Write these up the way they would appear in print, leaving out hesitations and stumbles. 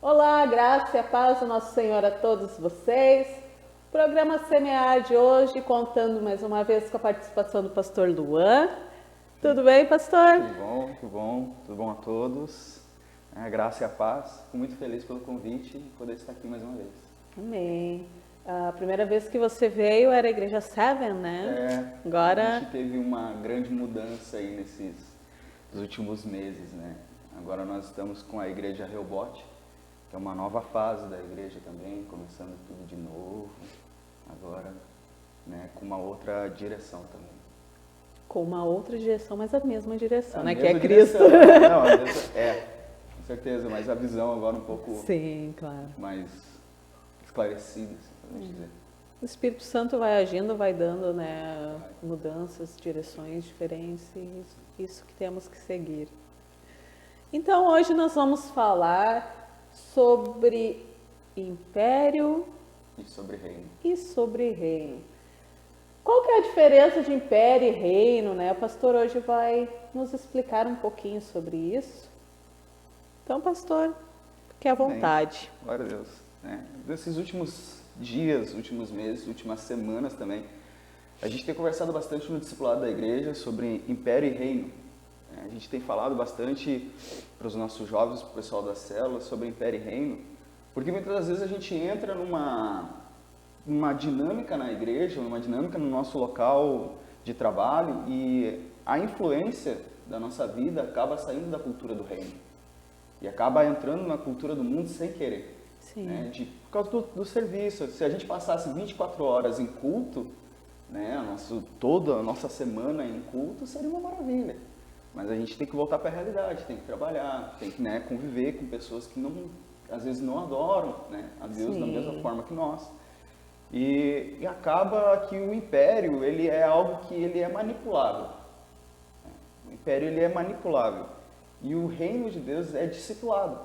Olá, graça e a paz do nosso Senhor a todos vocês. Programa Semear de hoje, contando mais uma vez com a participação do pastor Luan. Tudo bem, pastor? Tudo bom a todos. Graça e a paz. Fico muito feliz pelo convite e poder estar aqui mais uma vez. Amém. A primeira vez que você veio era a Igreja Seven, né? Agora a gente teve uma grande mudança aí nos últimos meses, né? Agora nós estamos com a Igreja Rehoboth, que é uma nova fase da igreja também, começando tudo de novo, agora, né, com uma outra direção também. Com uma outra direção, mas a mesma direção, né? Que é Cristo. Não, com certeza, mas a visão agora um pouco Sim, claro. mais esclarecida, assim, podemos dizer. O Espírito Santo vai agindo, vai dando, né, mudanças, direções diferentes, e isso que temos que seguir. Então, hoje nós vamos falar sobre império e sobre reino. Qual que é a diferença de império e reino, né? O pastor hoje vai nos explicar um pouquinho sobre isso. Então, pastor, fique à vontade. Glória a Deus. Nesses últimos dias, últimos meses, últimas semanas também, a gente tem conversado bastante no discipulado da igreja sobre império e reino. A gente tem falado bastante para os nossos jovens, para o pessoal das células, sobre império e reino, porque muitas das vezes a gente entra numa dinâmica na igreja, numa dinâmica no nosso local de trabalho, e a influência da nossa vida acaba saindo da cultura do reino e acaba entrando na cultura do mundo sem querer. Sim. Por causa do serviço. Se a gente passasse 24 horas em culto, toda a nossa semana em culto, seria uma maravilha. Mas a gente tem que voltar para a realidade, tem que trabalhar, tem que conviver com pessoas que às vezes não adoram, a Deus da mesma forma que nós. E acaba que o império, ele é algo que ele é manipulável. O império, ele é manipulável. E o reino de Deus é discipulado.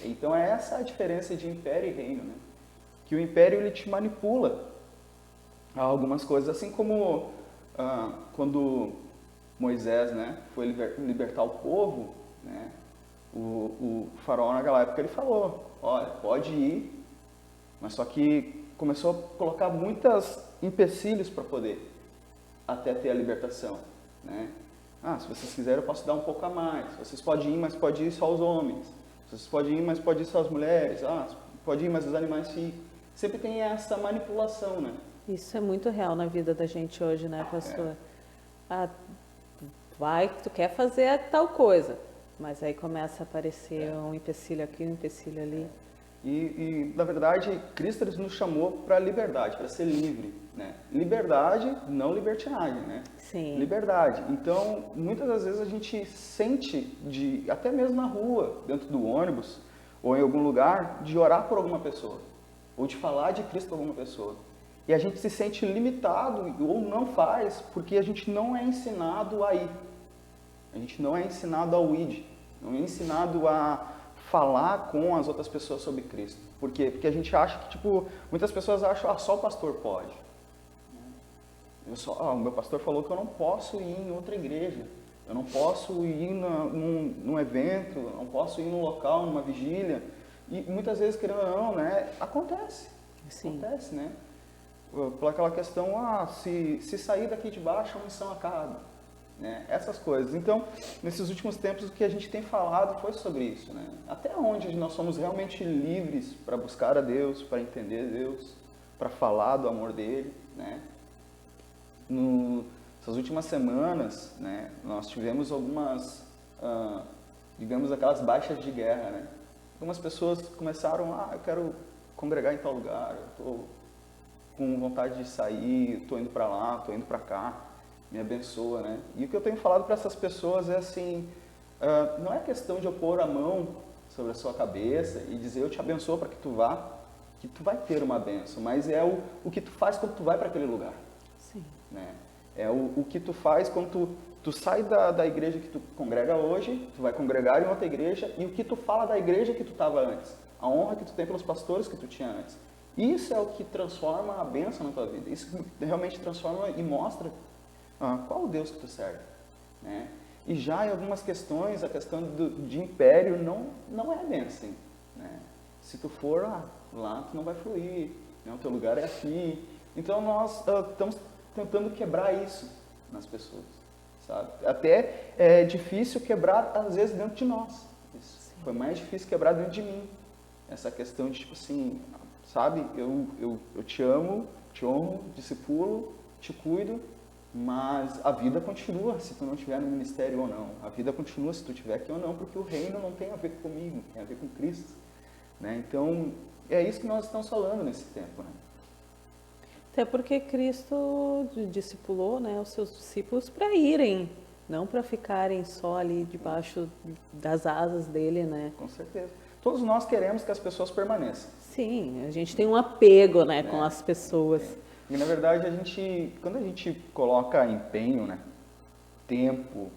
Então é essa a diferença de império e reino. Que o império, ele te manipula a algumas coisas, assim como quando Moisés, foi libertar o povo, o faraó naquela época ele falou, olha, pode ir, mas só que começou a colocar muitos empecilhos para poder até ter a libertação. Se vocês quiserem eu posso dar um pouco a mais, vocês podem ir, mas pode ir só os homens, vocês podem ir, mas pode ir só as mulheres, pode ir, mas os animais ficam. Sempre tem essa manipulação, Isso é muito real na vida da gente hoje, né, pastor? Tu quer fazer tal coisa, mas aí começa a aparecer um empecilho aqui, um empecilho ali. E na verdade, Cristo nos chamou para a liberdade, para ser livre. Liberdade, não libertinagem, Sim. Liberdade. Então, muitas das vezes a gente sente, até mesmo na rua, dentro do ônibus, ou em algum lugar, de orar por alguma pessoa, ou de falar de Cristo para alguma pessoa. E a gente se sente limitado, ou não faz, porque a gente não é ensinado a ir. A gente não é ensinado ao id, não é ensinado a falar com as outras pessoas sobre Cristo. Por quê? Porque a gente acha que, muitas pessoas acham, só o pastor pode. O meu pastor falou que eu não posso ir em outra igreja, eu não posso ir num evento, eu não posso ir num local, numa vigília. E muitas vezes, querendo ou não, acontece. Sim. Acontece, Por aquela questão, se sair daqui de baixo, a missão acaba. Essas coisas. Então, nesses últimos tempos, o que a gente tem falado foi sobre isso. Até onde nós somos realmente livres para buscar a Deus, para entender Deus, para falar do amor dele. Nessas últimas semanas, nós tivemos algumas, digamos, aquelas baixas de guerra. Algumas pessoas começaram, eu quero congregar em tal lugar, eu estou com vontade de sair, estou indo para lá, estou indo para cá. Me abençoa, E o que eu tenho falado para essas pessoas é assim, não é questão de eu pôr a mão sobre a sua cabeça e dizer eu te abençoo para que tu vai ter uma bênção, mas é o que tu faz quando tu vai para aquele lugar. Sim. É o que tu faz quando tu sai da igreja que tu congrega hoje, tu vai congregar em outra igreja, e o que tu fala da igreja que tu estava antes, a honra que tu tem pelos pastores que tu tinha antes. Isso é o que transforma a bênção na tua vida, isso realmente transforma e mostra qual o Deus que tu serve, E já em algumas questões, a questão de império não é bem assim. né? Se tu for lá tu não vai fluir, né? O teu lugar é aqui. Então nós estamos tentando quebrar isso nas pessoas, sabe? Até é difícil quebrar às vezes dentro de nós. Isso. Foi mais difícil quebrar dentro de mim. Essa questão de tipo assim, sabe? Eu te amo, te honro, discipulo, te cuido, mas a vida continua se tu não estiver no ministério ou não. A vida continua se tu estiver aqui ou não, porque o reino não tem a ver comigo, tem a ver com Cristo, né? Então, é isso que nós estamos falando nesse tempo, né? Até porque Cristo discipulou, né, os seus discípulos para irem, não para ficarem só ali debaixo das asas dele, né? Com certeza. Todos nós queremos que as pessoas permaneçam. Sim, a gente tem um apego, né, com as pessoas. E na verdade quando a gente coloca empenho, né, tempo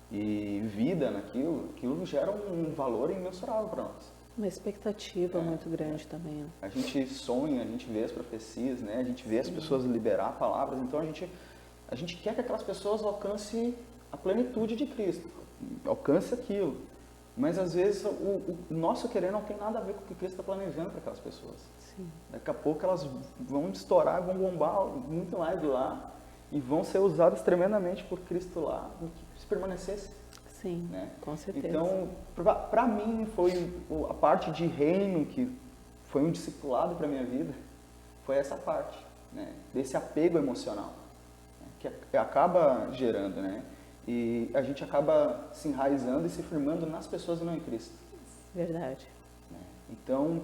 e vida naquilo, aquilo gera um valor imensurável para nós. Uma expectativa muito grande também. Né? A gente sonha, a gente vê as profecias, né, a gente vê as pessoas liberar palavras, então a gente quer que aquelas pessoas alcancem a plenitude de Cristo, alcance aquilo. Mas às vezes o nosso querer não tem nada a ver com o que Cristo está planejando para aquelas pessoas. Sim. Daqui a pouco elas vão estourar, vão bombar muito mais lá e vão ser usadas tremendamente por Cristo lá, se permanecesse. Sim, né? Com certeza. Então, para mim, foi a parte de reino que foi um discipulado para a minha vida, foi essa parte, né? Desse apego emocional, né? Que acaba gerando, né? E a gente acaba se enraizando e se firmando nas pessoas e não em Cristo. Verdade. Né? Então,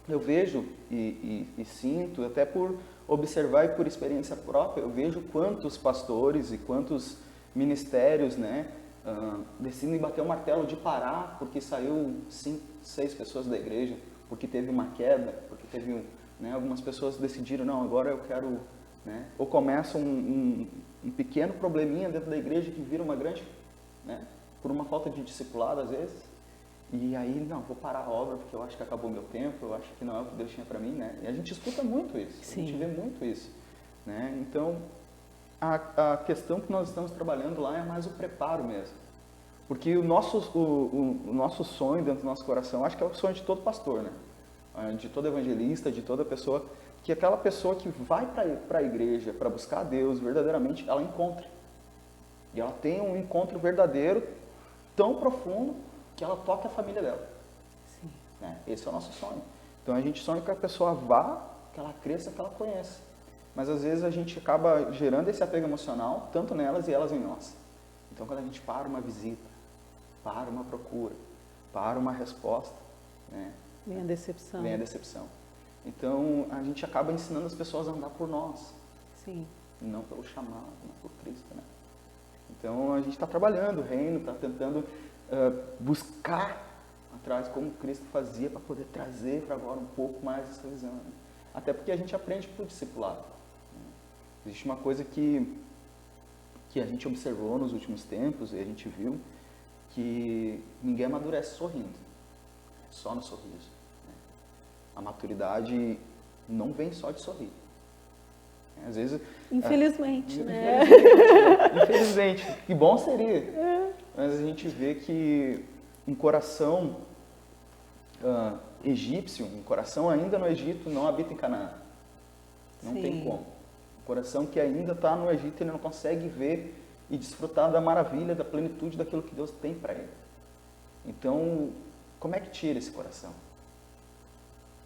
eu vejo e sinto, até por observar e por experiência própria, eu vejo quantos pastores e quantos ministérios, né, decidem bater o martelo de parar porque saiu 5, 6 pessoas da igreja, porque teve uma queda, porque teve, né, algumas pessoas decidiram, não, agora eu quero, né, ou começa um pequeno probleminha dentro da igreja que vira uma grande, né, por uma falta de discipulado às vezes, e aí, não, vou parar a obra porque eu acho que acabou meu tempo, eu acho que não é o que Deus tinha para mim, né, e a gente escuta muito isso, Sim. a gente vê muito isso, né, então a questão que nós estamos trabalhando lá é mais o preparo mesmo. Porque o nosso sonho dentro do nosso coração, acho que é o sonho de todo pastor, né? De todo evangelista, de toda pessoa, que aquela pessoa que vai para a igreja para buscar a Deus verdadeiramente, ela encontre. E ela tenha um encontro verdadeiro, tão profundo, que ela toque a família dela. Sim. Né? Esse é o nosso sonho. Então a gente sonha que a pessoa vá, que ela cresça, que ela conheça. Mas às vezes a gente acaba gerando esse apego emocional, tanto nelas e elas em nós. Então quando a gente para uma visita, para uma procura, para uma resposta, né? Vem a decepção. Vem a decepção. Então a gente acaba ensinando as pessoas a andar por nós, Sim. e não pelo chamado, não por Cristo, né? Então a gente está trabalhando o reino, está tentando buscar atrás como Cristo fazia para poder trazer para agora um pouco mais essa visão, né? Até porque a gente aprende por discipulado. Existe uma coisa que a gente observou nos últimos tempos, e a gente viu, que ninguém amadurece sorrindo, só no sorriso. Né? A maturidade não vem só de sorrir. Às vezes... Infelizmente, né? Infelizmente, que bom seria. Mas a gente vê que um coração egípcio, um coração ainda no Egito, não habita em Canaã. Não Sim. tem como. Coração que ainda está no Egito, ele não consegue ver e desfrutar da maravilha, da plenitude daquilo que Deus tem para ele. Então, como é que tira esse coração?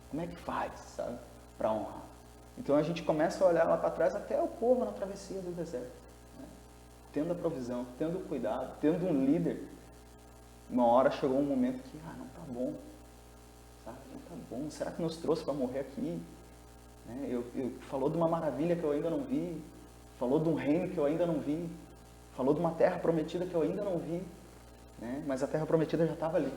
Como é que faz, sabe, para honrar? Então a gente começa a olhar lá para trás até o povo na travessia do deserto, né? Tendo a provisão, tendo o cuidado, tendo um líder. Uma hora chegou um momento que, não tá bom, sabe, não tá bom, será que nos trouxe para morrer aqui? Né? Falou de uma maravilha que eu ainda não vi, falou de um reino que eu ainda não vi, falou de uma terra prometida que eu ainda não vi, né? Mas a terra prometida já estava ali,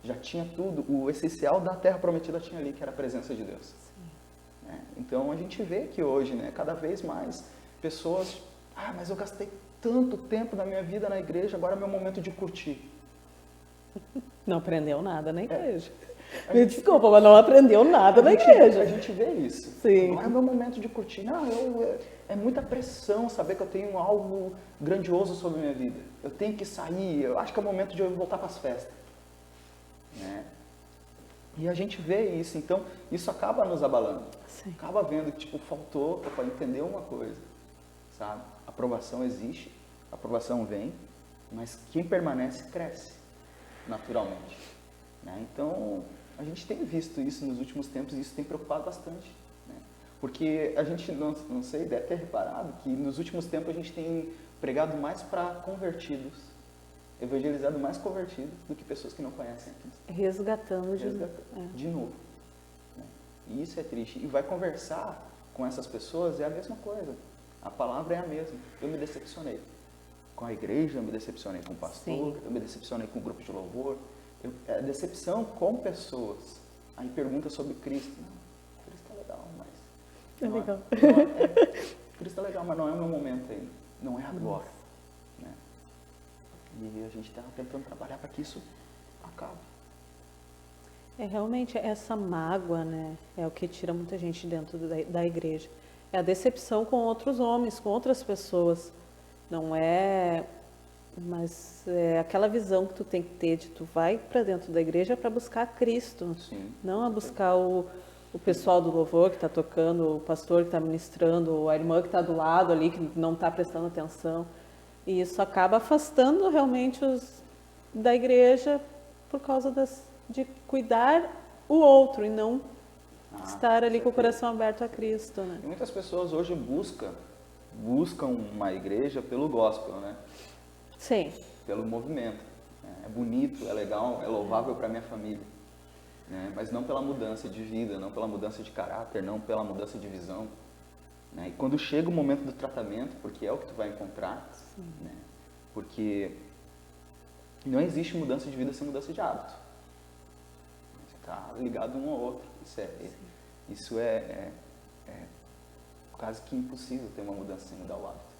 já tinha tudo, o essencial da terra prometida tinha ali, que era a presença de Deus. Né? Então a gente vê que hoje, né, cada vez mais pessoas, mas eu gastei tanto tempo da minha vida na igreja, agora é meu momento de curtir. Não aprendeu nada na igreja. Me desculpa, mas não aprendeu nada na igreja. A gente vê isso. Sim. Agora é meu momento de curtir. É muita pressão saber que eu tenho algo grandioso sobre a minha vida. Eu tenho que sair, eu acho que é o momento de eu voltar para as festas. Né? E a gente vê isso, então isso acaba nos abalando. Sim. Acaba vendo que, tipo, faltou para entender uma coisa, sabe? A aprovação existe, a aprovação vem, mas quem permanece cresce, naturalmente. Né? Então, a gente tem visto isso nos últimos tempos e isso tem preocupado bastante. Né? Porque a gente, não sei, deve ter reparado que nos últimos tempos a gente tem pregado mais para convertidos, evangelizado mais convertidos do que pessoas que não conhecem a Cristo. Resgatando De novo. Né? E isso é triste. E vai conversar com essas pessoas é a mesma coisa. A palavra é a mesma. Eu me decepcionei com a igreja, eu me decepcionei com o pastor, Sim. eu me decepcionei com o grupo de louvor. É decepção com pessoas. Aí pergunta sobre Cristo. Não, Cristo é legal, mas... É legal. Cristo é legal, mas não é o meu momento ainda. Não é agora. Né? E a gente está tentando trabalhar para que isso acabe. Realmente essa mágoa, né, é o que tira muita gente dentro da igreja. É a decepção com outros homens, com outras pessoas. Não é, mas é aquela visão que tu tem que ter de tu vai para dentro da igreja para buscar Cristo, Sim. não a buscar o pessoal do louvor que está tocando, o pastor que está ministrando, a irmã que está do lado ali que não está prestando atenção. E isso acaba afastando realmente os da igreja por causa de cuidar o outro e não estar ali com o coração aberto a Cristo, né? E muitas pessoas hoje buscam uma igreja pelo gospel, né? Sim. Pelo movimento. É bonito, é legal, é louvável para minha família. Né? Mas não pela mudança de vida, não pela mudança de caráter, não pela mudança de visão. Né? E quando chega o momento do tratamento, porque é o que tu vai encontrar, né? Porque não existe mudança de vida sem mudança de hábito. Você está ligado um ao outro. Isso é quase que impossível ter uma mudança sem mudar o hábito.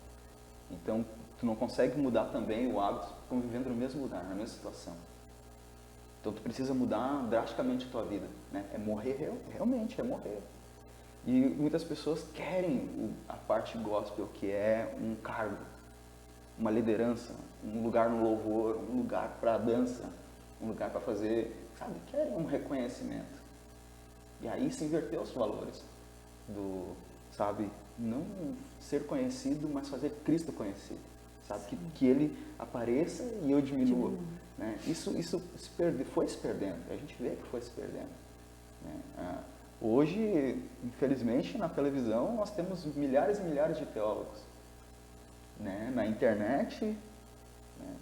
Então, tu não consegue mudar também o hábito convivendo no mesmo lugar, na mesma situação. Então, tu precisa mudar drasticamente a tua vida. Né? É morrer, realmente, é morrer. E muitas pessoas querem a parte gospel, que é um cargo, uma liderança, um lugar no louvor, um lugar para a dança, um lugar para fazer, sabe, querem um reconhecimento. E aí se inverteu os valores do, sabe, não ser conhecido, mas fazer Cristo conhecido. Sabe, que ele apareça e eu diminua. Né? Isso foi se perdendo, a gente vê que foi se perdendo. Né? Hoje, infelizmente, na televisão nós temos milhares e milhares de teólogos. Né? Na internet, né?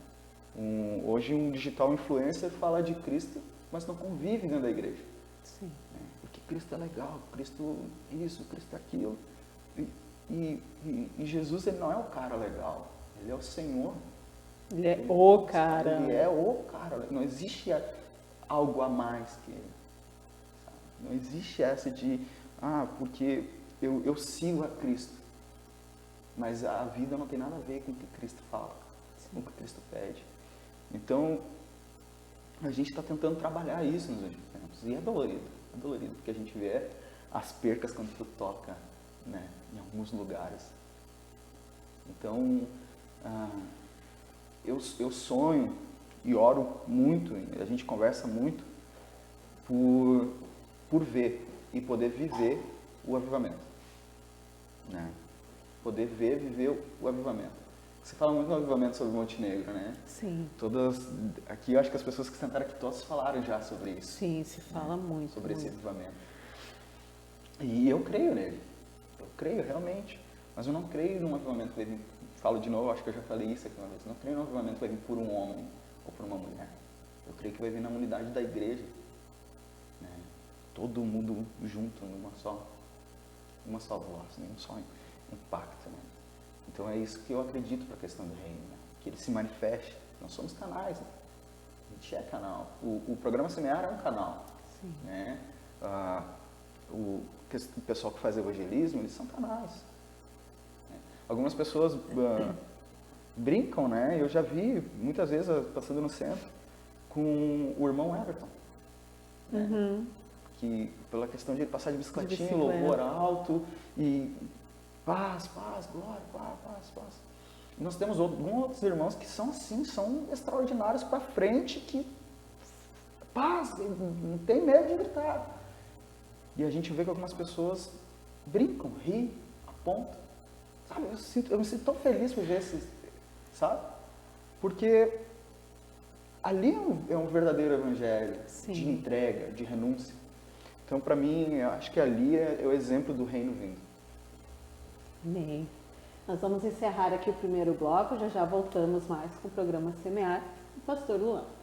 Hoje um digital influencer fala de Cristo, mas não convive dentro da igreja. Sim. Porque Cristo é legal, Cristo isso, Cristo aquilo. E Jesus, ele não é o cara legal, ele é o Senhor. Ele é o cara. Ele é o cara, não existe algo a mais que ele. Sabe? Não existe essa de, porque eu sigo a Cristo. Mas a vida não tem nada a ver com o que Cristo fala, com o que Cristo pede. Então, a gente está tentando trabalhar isso nos últimos tempos. E é dolorido, porque a gente vê as percas quando tu toca, né, em alguns lugares. Então, eu sonho e oro muito, a gente conversa muito por ver e poder viver o avivamento. Né? Poder viver o avivamento. Você fala muito no avivamento sobre Montenegro, né? Sim. Aqui eu acho que as pessoas que sentaram aqui todas falaram já sobre isso. Sim, se fala muito. Sobre muito. esse avivamento. E eu creio nele. Eu creio realmente. Mas eu não creio num avivamento que vai vir, falo de novo, acho que eu já falei isso aqui uma vez, eu não creio num avivamento que vai vir por um homem ou por uma mulher. Eu creio que vai vir na unidade da igreja. Né? Todo mundo junto, numa só voz, num só impacto. Né? Então é isso que eu acredito para a questão do reino, né? Que ele se manifeste. Nós somos canais, né? A gente é canal. O programa Semear é um canal. Sim. Né? O pessoal que faz evangelismo, eles são canais. Né? Algumas pessoas brincam, né? Eu já vi muitas vezes passando no centro com o irmão Everton. Né? Uhum. Que pela questão de ele passar de bicicletinha, bicicleta. louvor alto e paz, glória, paz. E nós temos alguns outros irmãos que são assim, são extraordinários para frente, que paz, não tem medo de gritar. E a gente vê que algumas pessoas brincam, riem, apontam. Sabe, eu me sinto tão feliz por ver esses, sabe? Porque ali é um verdadeiro evangelho de entrega, de renúncia. Então, para mim, eu acho que ali é o exemplo do reino vindo. Amém. Nós vamos encerrar aqui o primeiro bloco, já já voltamos mais com o programa Semear, o Pastor Luan.